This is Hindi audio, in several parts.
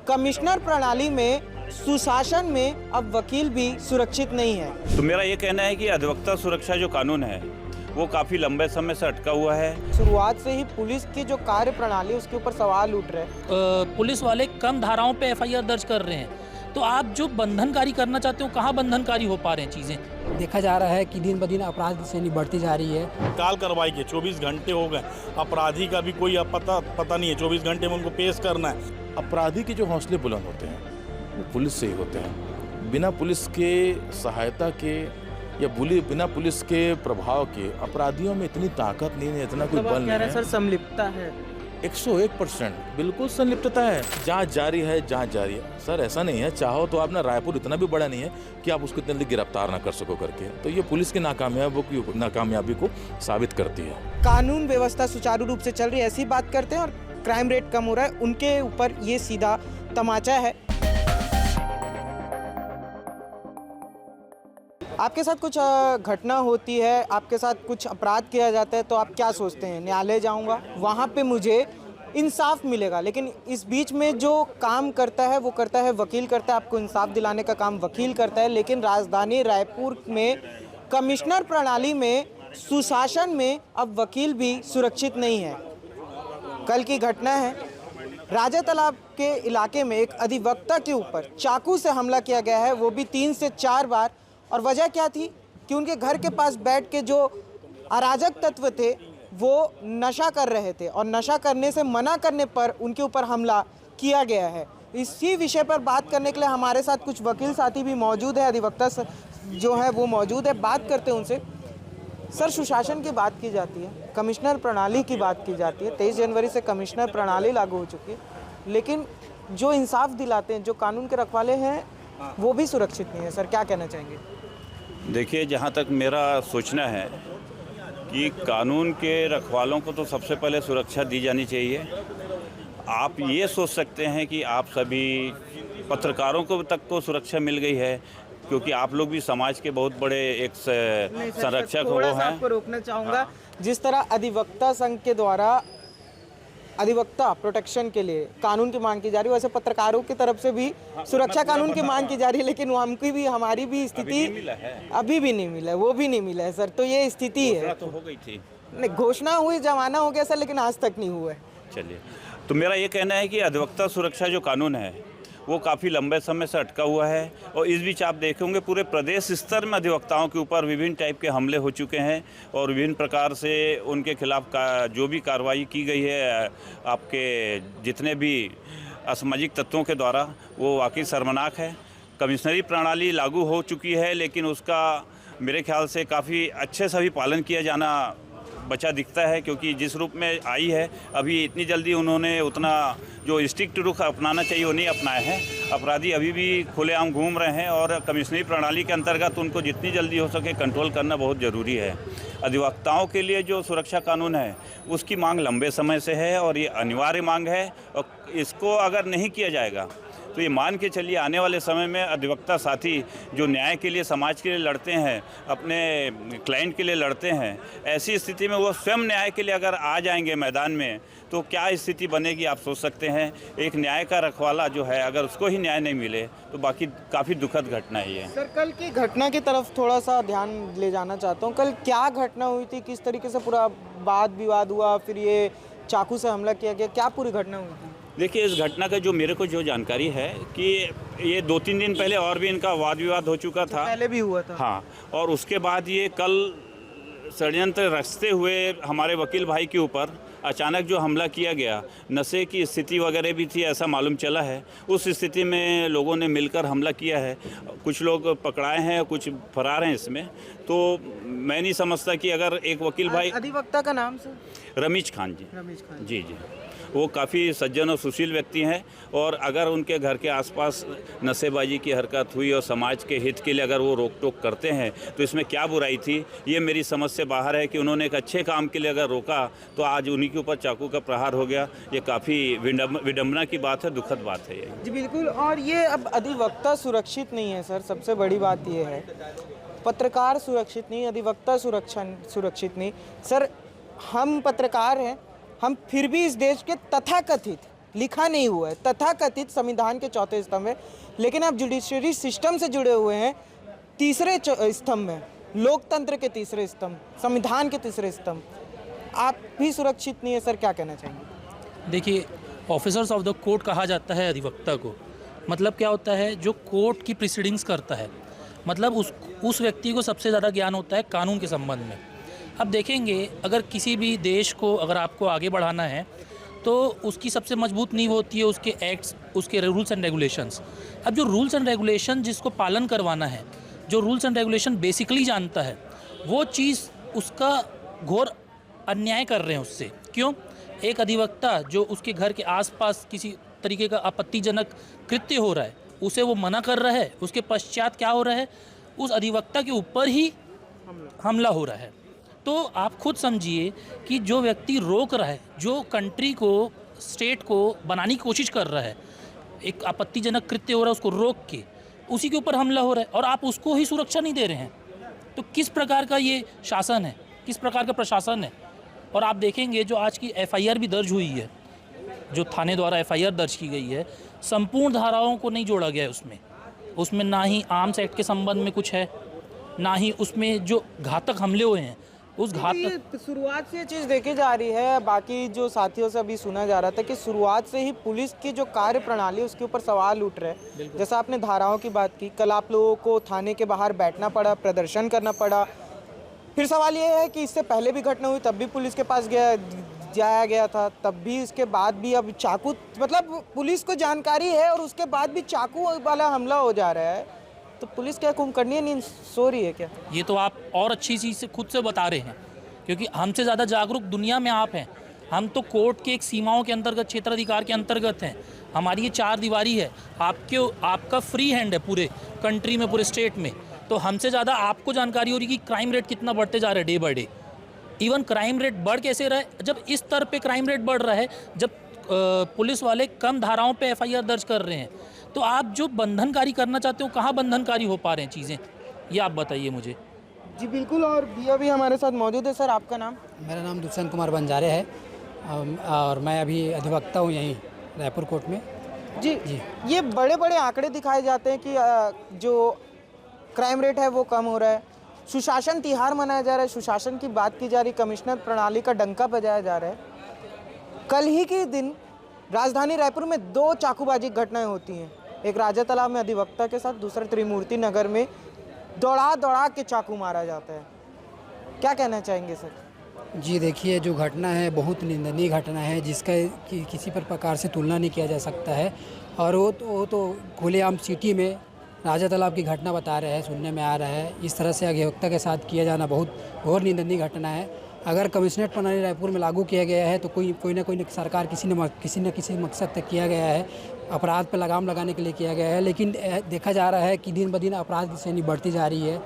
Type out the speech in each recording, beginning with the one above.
कमिश्नर प्रणाली में, सुशासन में अब वकील भी सुरक्षित नहीं है। तो मेरा ये कहना है कि अधिवक्ता सुरक्षा जो कानून है वो काफ़ी लंबे समय से अटका हुआ है। शुरुआत से ही पुलिस की जो कार्य प्रणाली उसके ऊपर सवाल उठ रहे हैं। पुलिस वाले कम धाराओं पे एफआईआर दर्ज कर रहे हैं, तो आप जो बंधनकारी करना चाहते हो कहाँ बंधनकारी हो पा रहे हैं चीज़ें। देखा जा रहा है कि दिन ब दिन अपराध श्रेणी बढ़ती जा रही है। काल कार्रवाई के 24 घंटे हो गए, अपराधी का भी कोई पता नहीं है। 24 घंटे में उनको पेश करना है। अपराधी के जो हौसले बुलंद होते हैं वो पुलिस से ही होते हैं। बिना पुलिस के सहायता के या बिना पुलिस के प्रभाव के अपराधियों में इतनी ताकत नहीं है, इतना कोई बल नहीं है। सर संलिप्तता है 101% बिल्कुल संलिप्तता है। जांच जारी है, जांच जारी है। सर ऐसा नहीं है, चाहो तो आपने रायपुर इतना भी बड़ा नहीं है कि आप उसको इतने जल्दी गिरफ्तार ना कर सको करके। तो ये पुलिस की नाकामयाबी को साबित करती है। कानून व्यवस्था सुचारू रूप से चल रही है ऐसी बात करते हैं और क्राइम रेट कम हो रहा है, उनके ऊपर ये सीधा तमाचा है। आपके साथ कुछ घटना होती है, आपके साथ कुछ अपराध किया जाता है, तो आप क्या सोचते हैं? न्यायालय जाऊंगा, वहाँ पे मुझे इंसाफ मिलेगा। लेकिन इस बीच में जो काम करता है वो करता है वकील, करता है आपको इंसाफ दिलाने का काम वकील करता है। लेकिन राजधानी रायपुर में कमिश्नर प्रणाली में, सुशासन में अब वकील भी सुरक्षित नहीं है। कल की घटना है, राजा तालाब के इलाके में एक अधिवक्ता के ऊपर चाकू से हमला किया गया है, वो भी 3 से 4 बार। और वजह क्या थी कि उनके घर के पास बैठ के जो अराजक तत्व थे वो नशा कर रहे थे और नशा करने से मना करने पर उनके ऊपर हमला किया गया है। इसी विषय पर बात करने के लिए हमारे साथ कुछ वकील साथी भी मौजूद है, अधिवक्ता जो है वो मौजूद है। बात करते हैं उनसे। सर, सुशासन की बात की जाती है, कमिश्नर प्रणाली की बात की जाती है। 23 जनवरी से कमिश्नर प्रणाली लागू हो चुकी है, लेकिन जो इंसाफ दिलाते हैं, जो कानून के रखवाले हैं, वो भी सुरक्षित नहीं है। सर, क्या कहना चाहेंगे? देखिए, जहाँ तक मेरा सोचना है कि कानून के रखवालों को तो सबसे पहले सुरक्षा दी जानी चाहिए। आप ये सोच सकते हैं कि आप सभी पत्रकारों को तक को सुरक्षा मिल गई है, क्योंकि आप लोग भी समाज के बहुत बड़े एक संरक्षक हो हैं। आपको रोकना चाहूँगा, जिस तरह अधिवक्ता संघ के द्वारा अधिवक्ता प्रोटेक्शन के लिए कानून की मांग की जा रही है, वैसे पत्रकारों की तरफ से भी सुरक्षा कानून की मांग की जा रही है, लेकिन हमारी भी स्थिति अभी भी नहीं मिला है, वो भी नहीं मिला है। सर, तो ये स्थिति है। तो हो गई थी, नहीं, घोषणा हुई, जमाना हो गया सर, लेकिन आज तक नहीं हुआ है। चलिए, तो मेरा ये कहना है कि अधिवक्ता सुरक्षा जो कानून है वो काफ़ी लंबे समय से अटका हुआ है। और इस बीच आप देखेंगे पूरे प्रदेश स्तर में अधिवक्ताओं के ऊपर विभिन्न टाइप के हमले हो चुके हैं और विभिन्न प्रकार से उनके खिलाफ जो भी कार्रवाई की गई है आपके जितने भी असामाजिक तत्वों के द्वारा, वो वाकई शर्मनाक है। कमिश्नरी प्रणाली लागू हो चुकी है, लेकिन उसका मेरे ख्याल से काफ़ी अच्छे से भी पालन किया जाना बचा दिखता है, क्योंकि जिस रूप में आई है अभी इतनी जल्दी उन्होंने उतना जो स्ट्रिक्ट रुख अपनाना चाहिए वो नहीं अपनाया है। अपराधी अभी भी खुलेआम घूम रहे हैं और कमिश्नरी प्रणाली के अंतर्गत उनको जितनी जल्दी हो सके कंट्रोल करना बहुत ज़रूरी है। अधिवक्ताओं के लिए जो सुरक्षा कानून है उसकी मांग लंबे समय से है और ये अनिवार्य मांग है, और इसको अगर नहीं किया जाएगा तो ये मान के चलिए आने वाले समय में अधिवक्ता साथी जो न्याय के लिए, समाज के लिए लड़ते हैं, अपने क्लाइंट के लिए लड़ते हैं, ऐसी स्थिति में वो स्वयं न्याय के लिए अगर आ जाएंगे मैदान में तो क्या स्थिति बनेगी आप सोच सकते हैं। एक न्याय का रखवाला जो है, अगर उसको ही न्याय नहीं मिले तो बाकी काफ़ी दुखद घटना ही है। सर, कल की घटना की तरफ थोड़ा सा ध्यान ले जाना चाहता हूँ। कल क्या घटना हुई थी, किस तरीके से पूरा वाद विवाद हुआ, फिर ये चाकू से हमला किया गया, क्या पूरी घटना हुई थी? देखिए, इस घटना का जो मेरे को जो जानकारी है कि ये 2-3 दिन पहले और भी इनका वाद विवाद हो चुका था, पहले भी हुआ था। हाँ, और उसके बाद ये कल षड्यंत्र रचते हुए हमारे वकील भाई के ऊपर अचानक जो हमला किया गया, नशे की स्थिति वगैरह भी थी ऐसा मालूम चला है। उस स्थिति में लोगों ने मिलकर हमला किया है। कुछ लोग पकड़ाए हैं, कुछ फरार हैं इसमें। तो मैं नहीं समझता कि अगर एक वकील भाई, अधिवक्ता का नाम सर? रमीज खान जी। रमीज खान जी, वो काफ़ी सज्जन और सुशील व्यक्ति हैं, और अगर उनके घर के आसपास नशेबाजी की हरकत हुई और समाज के हित के लिए अगर वो रोक टोक करते हैं तो इसमें क्या बुराई थी। ये मेरी समझ से बाहर है कि उन्होंने एक अच्छे काम के लिए अगर रोका तो आज उन्हीं के ऊपर चाकू का प्रहार हो गया। ये काफ़ी विडम्बना की बात है, दुखद बात है ये। जी बिल्कुल। और ये अब अधिवक्ता सुरक्षित नहीं है सर, सबसे बड़ी बात ये है। पत्रकार सुरक्षित नहीं, अधिवक्ता सुरक्षित नहीं। सर, हम पत्रकार हैं, हम फिर भी इस देश के तथाकथित लिखा नहीं हुआ है, तथाकथित संविधान के चौथे स्तंभ है, लेकिन आप जुडिशरी सिस्टम से जुड़े हुए हैं तीसरे स्तंभ में, लोकतंत्र के तीसरे स्तंभ, संविधान के तीसरे स्तंभ, आप भी सुरक्षित नहीं है सर, क्या कहना चाहेंगे? देखिए, ऑफिसर्स ऑफ द कोर्ट कहा जाता है अधिवक्ता को। मतलब क्या होता है, जो कोर्ट की प्रोसीडिंग्स करता है, मतलब उस व्यक्ति को सबसे ज़्यादा ज्ञान होता है कानून के संबंध में। अब देखेंगे, अगर किसी भी देश को अगर आपको आगे बढ़ाना है तो उसकी सबसे मजबूत नींव होती है उसके एक्ट्स, उसके रूल्स एंड रेगुलेशंस। अब जो रूल्स एंड रेगुलेशन जिसको पालन करवाना है, जो रूल्स एंड रेगुलेशन बेसिकली जानता है, वो चीज़ उसका घोर अन्याय कर रहे हैं उससे। क्यों? एक अधिवक्ता जो उसके घर के आसपास किसी तरीके का आपत्तिजनक कृत्य हो रहा है, उसे वो मना कर रहा है, उसके पश्चात क्या हो रहा है, उस अधिवक्ता के ऊपर ही हमला हो रहा है। तो आप खुद समझिए कि जो व्यक्ति रोक रहा है, जो कंट्री को, स्टेट को बनाने की कोशिश कर रहा है, एक आपत्तिजनक कृत्य हो रहा है उसको रोक के, उसी के ऊपर हमला हो रहा है और आप उसको ही सुरक्षा नहीं दे रहे हैं, तो किस प्रकार का ये शासन है, किस प्रकार का प्रशासन है? और आप देखेंगे जो आज की FIR भी दर्ज हुई है, जो थाने द्वारा FIR दर्ज की गई है, संपूर्ण धाराओं को नहीं जोड़ा गया है उसमें ना ही आर्म्स एक्ट के संबंध में कुछ है, ना ही उसमें जो घातक हमले हुए हैं उस घातक। शुरुआत से ये चीज़ देखी जा रही है, बाकी जो साथियों से अभी सुना जा रहा था कि शुरुआत से ही पुलिस की जो कार्य प्रणाली है उसके ऊपर सवाल उठ रहे हैं। जैसा आपने धाराओं की बात की, कल आप लोगों को थाने के बाहर बैठना पड़ा, प्रदर्शन करना पड़ा। फिर सवाल ये है कि इससे पहले भी घटना हुई, तब भी पुलिस के पास जाया गया था, तब भी, इसके बाद भी अब चाकू, मतलब पुलिस को जानकारी है और उसके बाद भी चाकू वाला हमला हो जा रहा है, तो पुलिस क्या कुंभकर्णी नहीं सो रही है क्या? ये तो आप और अच्छी चीज़ से खुद से बता रहे हैं, क्योंकि हमसे ज़्यादा जागरूक दुनिया में आप हैं। हम तो कोर्ट के एक सीमाओं के अंतर्गत, क्षेत्राधिकार के अंतर्गत हैं। हमारी ये 4 दीवारी है, आपका फ्री हैंड है पूरे कंट्री में, पूरे स्टेट में। तो हमसे ज़्यादा आपको जानकारी हो रही कि क्राइम रेट कितना बढ़ते जा रहा है day by day. Even crime rate बढ़ कैसे रहा है? जब इस स्तर पे क्राइम रेट बढ़ रहा है, जब पुलिस वाले कम धाराओं पे FIR दर्ज कर रहे हैं, तो आप जो बंधनकारी करना चाहते हो, कहाँ बंधनकारी हो पा रहे हैं चीज़ें, ये आप बताइए मुझे। जी बिल्कुल, और भैया भी हमारे साथ मौजूद है। सर, आपका नाम? मेरा नाम दुष्यंत कुमार बंजारे है और मैं अभी अधिवक्ता हूँ यहीं रायपुर कोर्ट में। जी, ये बड़े बड़े आंकड़े दिखाए जाते हैं कि जो क्राइम रेट है वो कम हो रहा है, सुशासन तिहार मनाया जा रहा है, सुशासन की बात की जा रही, कमिश्नर प्रणाली का डंका बजाया जा रहा है। कल ही के दिन राजधानी रायपुर में 2 चाकूबाजी घटनाएं होती हैं, एक राजा तालाब में अधिवक्ता के साथ, दूसरा त्रिमूर्ति नगर में दौड़ा के चाकू मारा जाता है। क्या कहना चाहेंगे सर? जी देखिए, जो घटना है बहुत निंदनीय घटना है, जिसका किसी प्रकार से तुलना नहीं किया जा सकता है। और वो तो खुलेआम सिटी में राजा तालाब की घटना बता रहे हैं, सुनने में आ रहा है। इस तरह से अधिवक्ता के साथ किया जाना बहुत घोर निंदनीय घटना है। अगर कमिश्नरेट प्रणाली रायपुर में लागू किया गया है तो कोई ना कोई सरकार किसी न किसी मकसद तक किया गया है, अपराध पर लगाम लगाने के लिए किया गया है। लेकिन देखा जा रहा है कि दिन ब दिन अपराध श्रेणी बढ़ती जा रही है।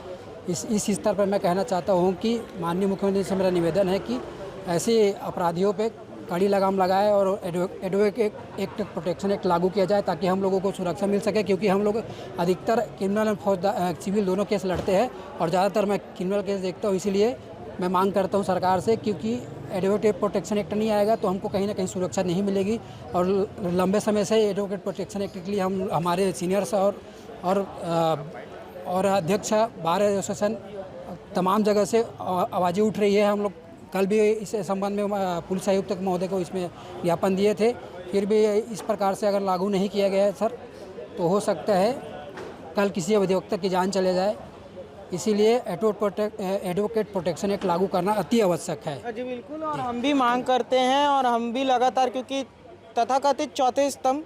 इस स्तर पर मैं कहना चाहता हूँ कि माननीय मुख्यमंत्री से मेरा निवेदन है कि ऐसे अपराधियों पे कड़ी लगाम लगाए और एडवोकेट एक्ट, प्रोटेक्शन एक्ट लागू किया जाए, ताकि हम लोगों को सुरक्षा मिल सके। क्योंकि हम लोग अधिकतर क्रिमिनल और सिविल दोनों केस लड़ते हैं और ज़्यादातर मैं क्रिमिनल केस देखता हूँ। इसीलिए मैं मांग करता हूँ सरकार से, क्योंकि एडवोकेट प्रोटेक्शन एक्ट नहीं आएगा तो हमको कहीं ना कहीं सुरक्षा नहीं मिलेगी। और लंबे समय से एडवोकेट प्रोटेक्शन एक्ट के लिए हमारे सीनियर्स और अध्यक्ष बार एसोसिएशन तमाम जगह से आवाज़ें उठ रही है। हम लोग कल भी इस संबंध में पुलिस आयुक्त महोदय को इसमें ज्ञापन दिए थे। फिर भी इस प्रकार से अगर लागू नहीं किया गया है सर, तो हो सकता है कल किसी अधिवक्ता की जान चले जाए। इसीलिए एडवोकेट प्रोटेक्शन एक्ट लागू करना अति आवश्यक है। जी बिल्कुल, और हम भी मांग करते हैं और हम भी लगातार, क्योंकि तथाकथित चौथे स्तंभ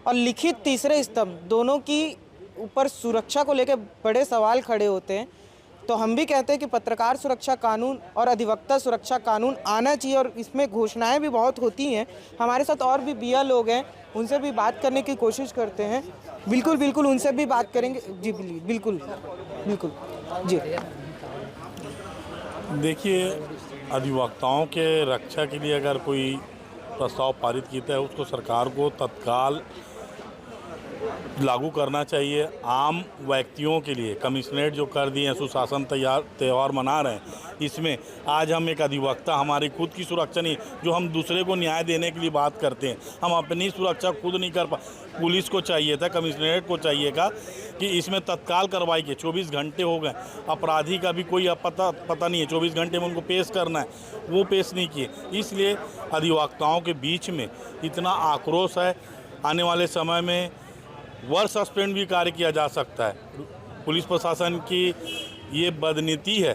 और लिखित तीसरे स्तंभ दोनों की ऊपर सुरक्षा को लेकर बड़े सवाल खड़े होते हैं। तो हम भी कहते हैं कि पत्रकार सुरक्षा कानून और अधिवक्ता सुरक्षा कानून आना चाहिए, और इसमें घोषणाएं भी बहुत होती हैं। हमारे साथ और भी BA लोग हैं, उनसे भी बात करने की कोशिश करते हैं। बिल्कुल उनसे भी बात करेंगे। जी बिल्कुल जी। देखिए, अधिवक्ताओं के रक्षा के लिए अगर कोई प्रस्ताव पारित किया है, उसको सरकार को तत्काल लागू करना चाहिए आम व्यक्तियों के लिए। कमिश्नरेट जो कर दिए हैं, सुशासन त्यौहार मना रहे हैं, इसमें आज हम एक अधिवक्ता, हमारी खुद की सुरक्षा नहीं, जो हम दूसरे को न्याय देने के लिए बात करते हैं, हम अपनी सुरक्षा खुद नहीं कर पा। पुलिस को चाहिए था, कमिश्नरेट को चाहिए था कि इसमें तत्काल कार्रवाई की। 24 घंटे हो गए, अपराधी का भी कोई पता नहीं है, 24 घंटे में उनको पेश करना है, वो पेश नहीं किए। इसलिए अधिवक्ताओं के बीच में इतना आक्रोश है। आने वाले समय में वर्ष सस्पेंड भी कार्य किया जा सकता है। पुलिस प्रशासन की ये बदनीति है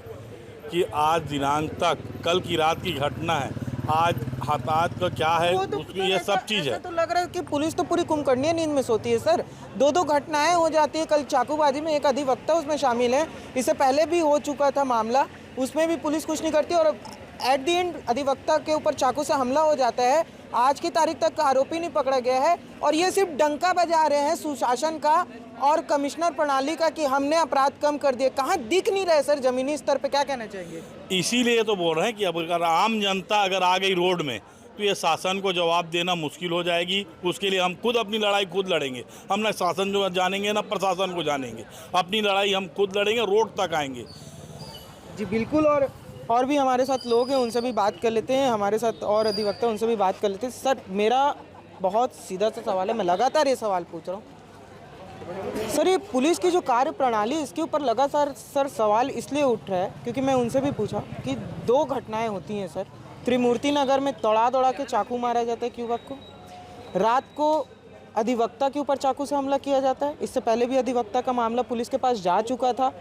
कि आज दिनांक तक, कल की रात की घटना है, आज हताहत का क्या है, उसकी ये सब चीज़ है। तो लग रहा है कि पुलिस तो पूरी कुंभकर्णीय नींद में सोती है सर। दो घटनाएं हो जाती है। कल चाकूबाजी में एक अधिवक्ता उसमें शामिल है, इससे पहले भी हो चुका था मामला, उसमें भी पुलिस कुछ नहीं करती और एट दी एंड अधिवक्ता के ऊपर चाकू से हमला हो जाता है। आज की तारीख तक आरोपी नहीं पकड़ा गया है और ये सिर्फ डंका बजा रहे हैं सुशासन का और कमिश्नर प्रणाली का कि हमने अपराध कम कर दिए। कहाँ दिख नहीं रहे सर जमीनी स्तर पे, क्या कहना चाहिए? इसीलिए तो बोल रहे हैं कि अब अगर आम जनता अगर आ गई रोड में तो ये शासन को जवाब देना मुश्किल हो जाएगी। उसके लिए हम खुद अपनी लड़ाई खुद लड़ेंगे। हम ना शासन जो जानेंगे ना प्रशासन को जानेंगे, अपनी लड़ाई हम खुद लड़ेंगे, रोड तक आएंगे। जी बिल्कुल। और भी हमारे साथ लोग हैं, उनसे भी बात कर लेते हैं। हमारे साथ और अधिवक्ता, उनसे भी बात कर लेते हैं। सर मेरा बहुत सीधा सा सवाल है, मैं लगातार ये सवाल पूछ रहा हूँ सर, ये पुलिस की जो कार्य प्रणाली, इसके ऊपर लगातार सर सवाल इसलिए उठ रहा है क्योंकि मैं उनसे भी पूछा कि 2 घटनाएं होती हैं सर। त्रिमूर्ति नगर में दौड़ा के चाकू मारा जाता है युवक को, रात को अधिवक्ता के ऊपर चाकू से हमला किया जाता है। इससे पहले भी अधिवक्ता का मामला पुलिस के पास जा चुका था।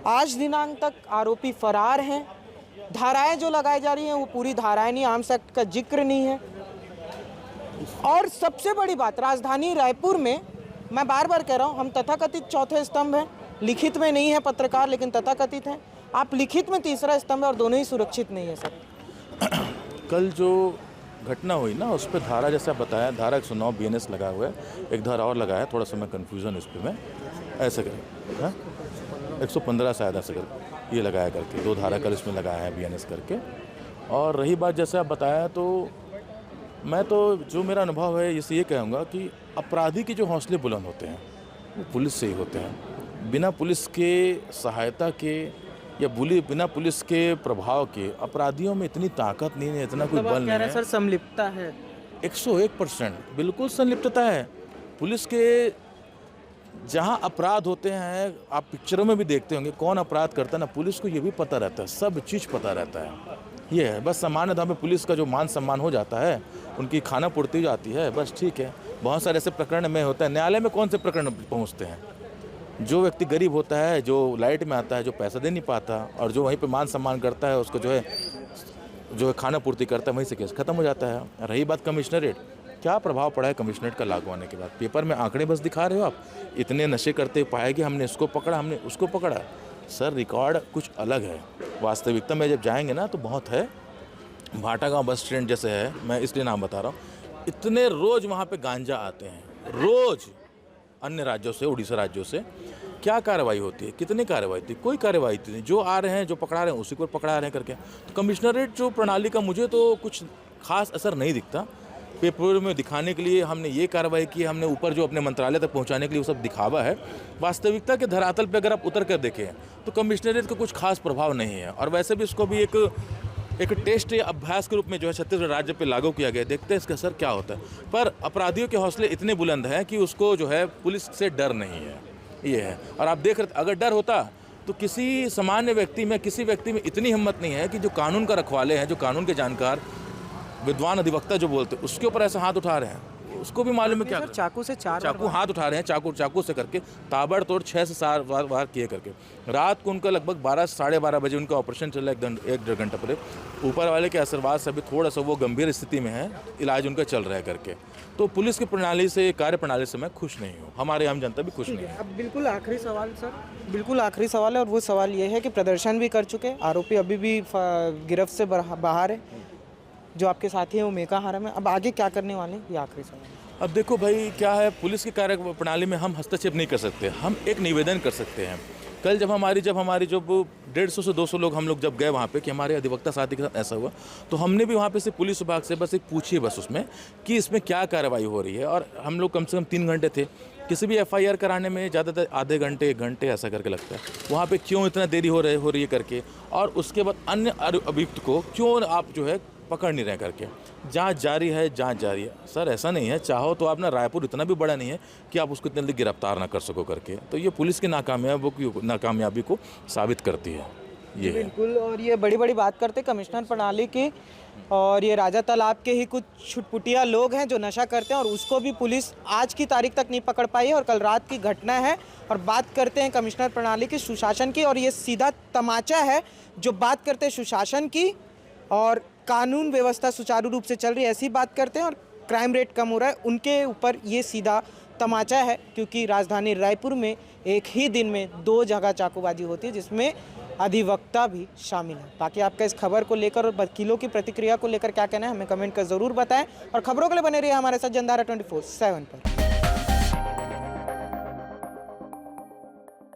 आज दिनांक तक आरोपी फरार हैं। धाराएं जो लगाई जा रही हैं वो पूरी धाराएं नहीं, आर्म्स एक्ट का जिक्र नहीं है। और सबसे बड़ी बात, राजधानी रायपुर में मैं बार बार कह रहा हूँ, हम तथाकथित चौथे स्तंभ हैं, लिखित में नहीं है पत्रकार लेकिन तथाकथित हैं। आप लिखित में तीसरा स्तंभ है और दोनों ही सुरक्षित नहीं है सर। कल जो घटना हुई ना, उस पर धारा जैसा बताया, धारा 109 BNS लगा हुआ है, एक धारा और लगाया, थोड़ा सा मैं कन्फ्यूज़न इस पर मैं ऐसे करें, हाँ 115 शायद ऐसे कर ये लगाया करके 2 धारा कल इसमें लगाया है BNS करके। और रही बात जैसे आप बताया, तो मैं तो जो मेरा अनुभव है इसे ये कहूँगा कि अपराधी के जो हौसले बुलंद होते हैं वो पुलिस से ही होते हैं। बिना पुलिस के सहायता के या बिना पुलिस के प्रभाव के अपराधियों में इतनी ताकत नहीं है, इतना कोई बल नहीं है। सर संलिप्तता है 101%, बिल्कुल संलिप्तता है। पुलिस के जहाँ अपराध होते हैं, आप पिक्चरों में भी देखते होंगे, कौन अपराध करता है ना, पुलिस को ये भी पता रहता है, सब चीज़ पता रहता है। ये है बस सामान्य दाम में पुलिस का जो मान सम्मान हो जाता है, उनकी खाना पूर्ति जाती है, बस ठीक है। बहुत सारे ऐसे प्रकरण में होता है। न्यायालय में कौन से प्रकरण पहुँचते हैं? जो व्यक्ति गरीब होता है, जो लाइट में आता है, जो पैसा दे नहीं पाता और जो वहीं पे मान सम्मान करता है, उसको जो है खाना पूर्ति करता है, वहीं से केस खत्म हो जाता है। रही बात कमिश्नरेट, क्या प्रभाव पड़ा है कमिश्नरेट का लागू होने के बाद? पेपर में आंकड़े बस दिखा रहे हो आप, इतने नशे करते पाए कि हमने इसको पकड़ा, हमने उसको पकड़ा। सर रिकॉर्ड कुछ अलग है। वास्तविकता में जब जाएंगे ना तो बहुत है। भाटा गाँव बस स्टैंड जैसे है, मैं इसलिए नाम बता रहा हूँ, इतने रोज़ वहाँ पे गांजा आते हैं, रोज़ अन्य राज्यों से, उड़ीसा राज्यों से। क्या कार्रवाई होती है? कितनी कार्रवाई होती है? कोई कार्रवाई नहीं। जो आ रहे हैं, जो पकड़ा रहे हैं, उसी को पकड़ा रहे हैं करके। तो कमिश्नरेट जो प्रणाली का मुझे तो कुछ खास असर नहीं दिखता। पेपर में दिखाने के लिए हमने ये कार्रवाई की, हमने ऊपर जो अपने मंत्रालय तक पहुंचाने के लिए वो सब दिखावा है। वास्तविकता के धरातल पे अगर आप उतर कर देखें तो कमिश्नरेट का कुछ खास प्रभाव नहीं है। और वैसे भी इसको भी एक टेस्ट या अभ्यास के रूप में जो है छत्तीसगढ़ राज्य पे लागू किया गया। देखते हैं इसका असर क्या होता है। पर अपराधियों के हौसले इतने बुलंद हैं कि उसको जो है पुलिस से डर नहीं है, ये है। और आप देख रहे, अगर डर होता तो किसी सामान्य व्यक्ति में, किसी व्यक्ति में इतनी हिम्मत नहीं है कि जो कानून का रखवाले हैं, जो कानून के जानकार, विद्वान अधिवक्ता जो बोलते, उसके ऊपर ऐसा हाथ उठा रहे हैं। उसको भी मालूम है क्या, चाकू से चाकू हाथ उठा रहे हैं, चाकू से करके ताबड़तोड़ 6 से 7 बार किए करके। रात को उनका लगभग 12 साढ़े 12 बजे उनका ऑपरेशन चल रहा है, 1-1.5 घंटा पहले। ऊपर वाले के आशीर्वाद से अभी थोड़ा सा वो गंभीर स्थिति में है, इलाज उनका चल रहा है करके। तो पुलिस की प्रणाली से, कार्य प्रणाली से मैं खुश नहीं हूँ, हमारे आम जनता भी खुश नहीं है। अब बिल्कुल आखिरी सवाल सर, बिल्कुल आखिरी सवाल है, और वो सवाल ये है कि प्रदर्शन भी कर चुके, आरोपी अभी भी गिरफ्त से बाहर है, जो आपके साथी हैं वो मेकाहारा में। अब आगे क्या करने वाले हैं, ये आखिरी सवाल। अब देखो भाई, क्या है, पुलिस की कार्य प्रणाली में हम हस्तक्षेप नहीं कर सकते। हम एक निवेदन कर सकते हैं। कल जब हमारी 150 से 200 लोग हम लोग जब गए वहाँ पे कि हमारे अधिवक्ता साथी के साथ ऐसा हुआ, तो हमने भी वहाँ पे से पुलिस विभाग से बस एक पूछी बस उसमें कि इसमें क्या कार्रवाई हो रही है। और हम लोग कम से कम 3 घंटे थे किसी भी एफआईआर कराने में ज़्यादातर आधे घंटे 1 घंटे ऐसा करके लगता है। वहाँ पे क्यों इतना देरी हो रही है करके, और उसके बाद अन्य अभियुक्त को क्यों आप जो है पकड़ नहीं रहे करके। जांच जारी है, जांच जारी है। सर ऐसा नहीं है, चाहो तो आप ना, रायपुर इतना भी बड़ा नहीं है कि आप उसको इतने जल्दी गिरफ्तार ना कर सको करके। तो ये पुलिस की नाकामयाबी को साबित करती है। ये है। बिल्कुल। और ये बड़ी बड़ी बात करते कमिश्नर प्रणाली की, और ये राजा तालाब के ही कुछ छुटपुटिया लोग हैं जो नशा करते हैं, और उसको भी पुलिस आज की तारीख तक नहीं पकड़ पाई है, और कल रात की घटना है। और बात करते हैं कमिश्नर प्रणाली की, सुशासन की, और ये सीधा तमाचा है जो बात करते हैं सुशासन की और कानून व्यवस्था सुचारू रूप से चल रही है, ऐसी बात करते हैं, और क्राइम रेट कम हो रहा है, उनके ऊपर ये सीधा तमाचा है। क्योंकि राजधानी रायपुर में एक ही दिन में 2 जगह चाकूबाजी होती है, जिसमें अधिवक्ता भी शामिल है। बाकी आपका इस खबर को लेकर और वकीलों की प्रतिक्रिया को लेकर क्या कहना है, हमें कमेंट कर ज़रूर बताएं, और खबरों के लिए बने रहिए हमारे साथ जनधारा 24/7 पर।